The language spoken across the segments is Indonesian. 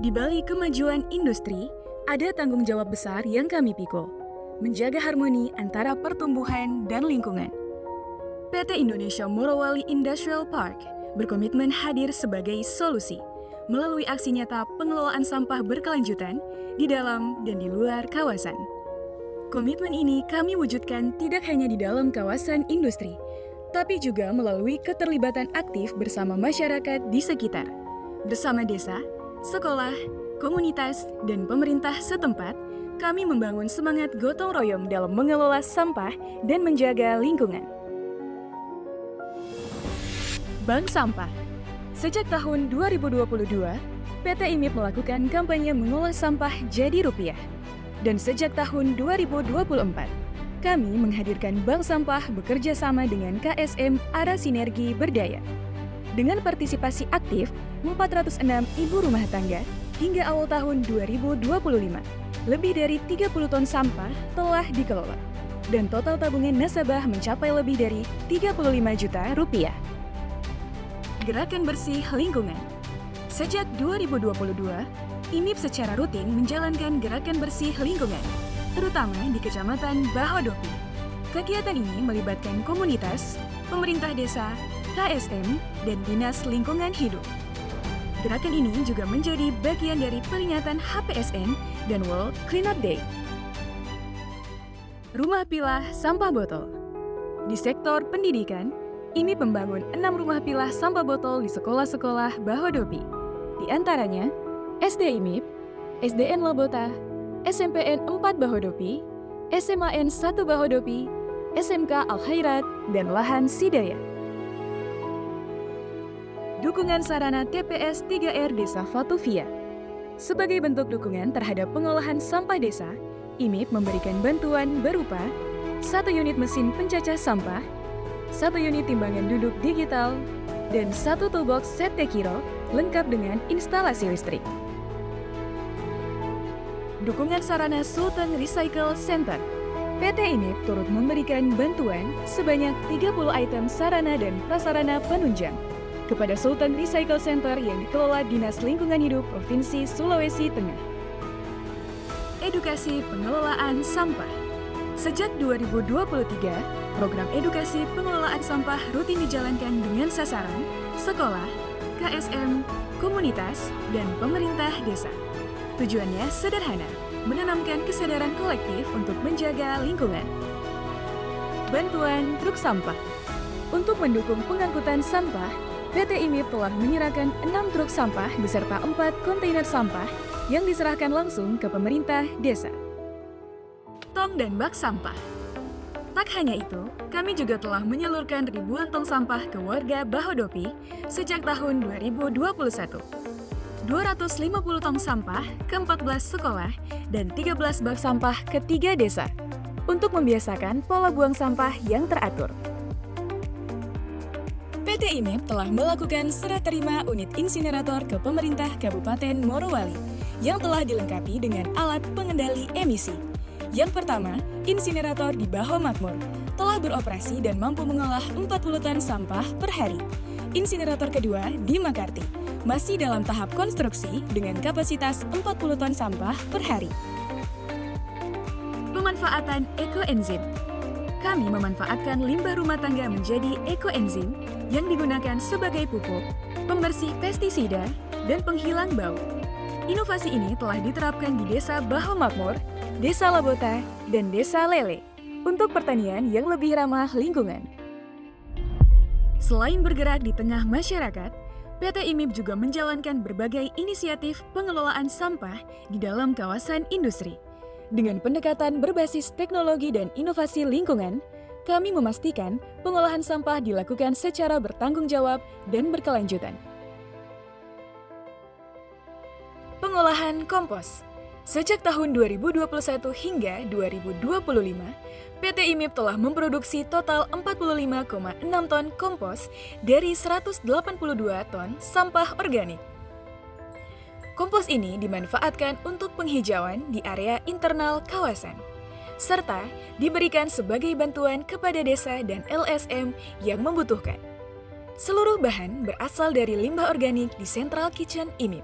Di balik kemajuan industri, ada tanggung jawab besar yang kami pikul, menjaga harmoni antara pertumbuhan dan lingkungan. PT Indonesia Morowali Industrial Park berkomitmen hadir sebagai solusi melalui aksi nyata pengelolaan sampah berkelanjutan di dalam dan di luar kawasan. Komitmen ini kami wujudkan tidak hanya di dalam kawasan industri, tapi juga melalui keterlibatan aktif bersama masyarakat di sekitar. Bersama desa, sekolah, komunitas, dan pemerintah setempat, kami membangun semangat gotong royong dalam mengelola sampah dan menjaga lingkungan. Bank Sampah. Sejak tahun 2022, PT IMIP melakukan kampanye mengolah sampah jadi rupiah. Dan sejak tahun 2024, kami menghadirkan Bank Sampah bekerja sama dengan KSM Arah Sinergi Berdaya. Dengan partisipasi aktif 406 ibu rumah tangga hingga awal tahun 2025, lebih dari 30 ton sampah telah dikelola. Dan total tabungan nasabah mencapai lebih dari 35 juta rupiah. Gerakan bersih lingkungan. Sejak 2022, IMIP secara rutin menjalankan gerakan bersih lingkungan, terutama di Kecamatan Bahodopi. Kegiatan ini melibatkan komunitas, pemerintah desa, KSM, dan Dinas Lingkungan Hidup. Gerakan ini juga menjadi bagian dari peringatan HPSN dan World Cleanup Day. Rumah pilah sampah botol. Di sektor pendidikan, IMIP membangun 6 rumah pilah sampah botol di sekolah-sekolah Bahodopi. Di antaranya, SD IMIP, SDN Lobota, SMPN 4 Bahodopi, SMAN 1 Bahodopi, SMK Al-Khairat, dan Lahan Sidaya. Dukungan sarana TPS 3R Desa Fatuvia. Sebagai bentuk dukungan terhadap pengolahan sampah desa, IMIP memberikan bantuan berupa 1 unit mesin pencacah sampah, 1 unit timbangan duduk digital, dan 1 toolbox set Tekiro lengkap dengan instalasi listrik. Dukungan sarana Sultan Recycle Center. PT IMIP turut memberikan bantuan sebanyak 30 item sarana dan prasarana penunjang kepada Sultan Recycle Center yang dikelola Dinas Lingkungan Hidup Provinsi Sulawesi Tengah. Edukasi pengelolaan sampah. Sejak 2023, program edukasi pengelolaan sampah rutin dijalankan dengan sasaran sekolah, KSM, komunitas, dan pemerintah desa. Tujuannya sederhana, menanamkan kesadaran kolektif untuk menjaga lingkungan. Bantuan truk sampah. Untuk mendukung pengangkutan sampah, PT IMIP telah menyerahkan 6 truk sampah beserta 4 kontainer sampah yang diserahkan langsung ke pemerintah desa. Tong dan bak sampah. Tak hanya itu, kami juga telah menyalurkan ribuan tong sampah ke warga Bahodopi sejak tahun 2021. 250 tong sampah ke 14 sekolah dan 13 bak sampah ke 3 desa untuk membiasakan pola buang sampah yang teratur. PT IMIP telah melakukan serah terima unit insinerator ke pemerintah Kabupaten Morowali yang telah dilengkapi dengan alat pengendali emisi. Yang pertama, insinerator di Baho Makmur telah beroperasi dan mampu mengolah 40 ton sampah per hari. Insinerator kedua di Makarti masih dalam tahap konstruksi dengan kapasitas 40 ton sampah per hari. Pemanfaatan ekoenzim. Kami memanfaatkan limbah rumah tangga menjadi ekoenzim yang digunakan sebagai pupuk, pembersih pestisida, dan penghilang bau. Inovasi ini telah diterapkan di Desa Baho Makmur, Desa Lobota, dan Desa Lele untuk pertanian yang lebih ramah lingkungan. Selain bergerak di tengah masyarakat, PT IMIP juga menjalankan berbagai inisiatif pengelolaan sampah di dalam kawasan industri. Dengan pendekatan berbasis teknologi dan inovasi lingkungan, kami memastikan pengolahan sampah dilakukan secara bertanggung jawab dan berkelanjutan. Pengolahan kompos. Sejak tahun 2021 hingga 2025, PT IMIP telah memproduksi total 45,6 ton kompos dari 182 ton sampah organik. Kompos ini dimanfaatkan untuk penghijauan di area internal kawasan, serta diberikan sebagai bantuan kepada desa dan LSM yang membutuhkan. Seluruh bahan berasal dari limbah organik di Central Kitchen IMIP.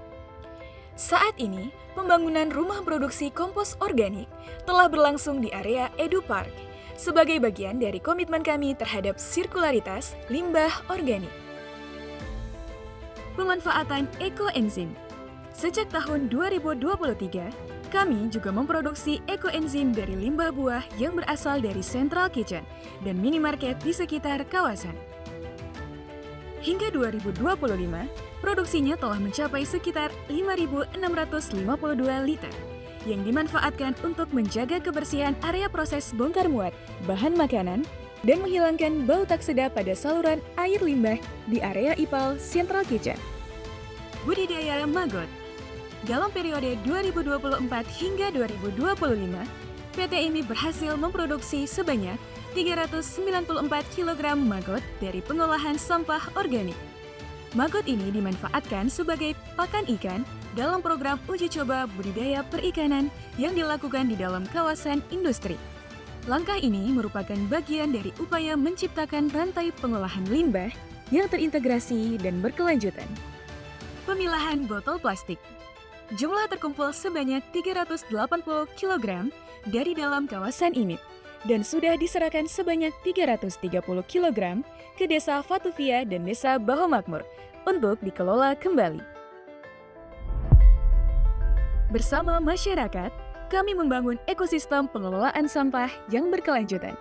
Saat ini, pembangunan rumah produksi kompos organik telah berlangsung di area Edu Park sebagai bagian dari komitmen kami terhadap sirkularitas limbah organik. Pemanfaatan ekoenzim. Sejak tahun 2023, kami juga memproduksi ekoenzim dari limbah buah yang berasal dari Central Kitchen dan minimarket di sekitar kawasan. Hingga 2025, produksinya telah mencapai sekitar 5.652 liter yang dimanfaatkan untuk menjaga kebersihan area proses bongkar muat bahan makanan dan menghilangkan bau tak sedap pada saluran air limbah di area IPAL Central Kitchen. Budidaya maggot. Dalam periode 2024 hingga 2025, PT IMI berhasil memproduksi sebanyak 394 kg maggot dari pengolahan sampah organik. Maggot ini dimanfaatkan sebagai pakan ikan dalam program uji coba budidaya perikanan yang dilakukan di dalam kawasan industri. Langkah ini merupakan bagian dari upaya menciptakan rantai pengolahan limbah yang terintegrasi dan berkelanjutan. Pemilahan botol plastik. Jumlah terkumpul sebanyak 380 kg dari dalam kawasan IMIP dan sudah diserahkan sebanyak 330 kg ke Desa Fatuvia dan Desa Bahomakmur untuk dikelola kembali. Bersama masyarakat, kami membangun ekosistem pengelolaan sampah yang berkelanjutan.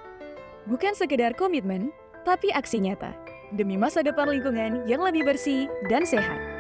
Bukan sekedar komitmen, tapi aksi nyata demi masa depan lingkungan yang lebih bersih dan sehat.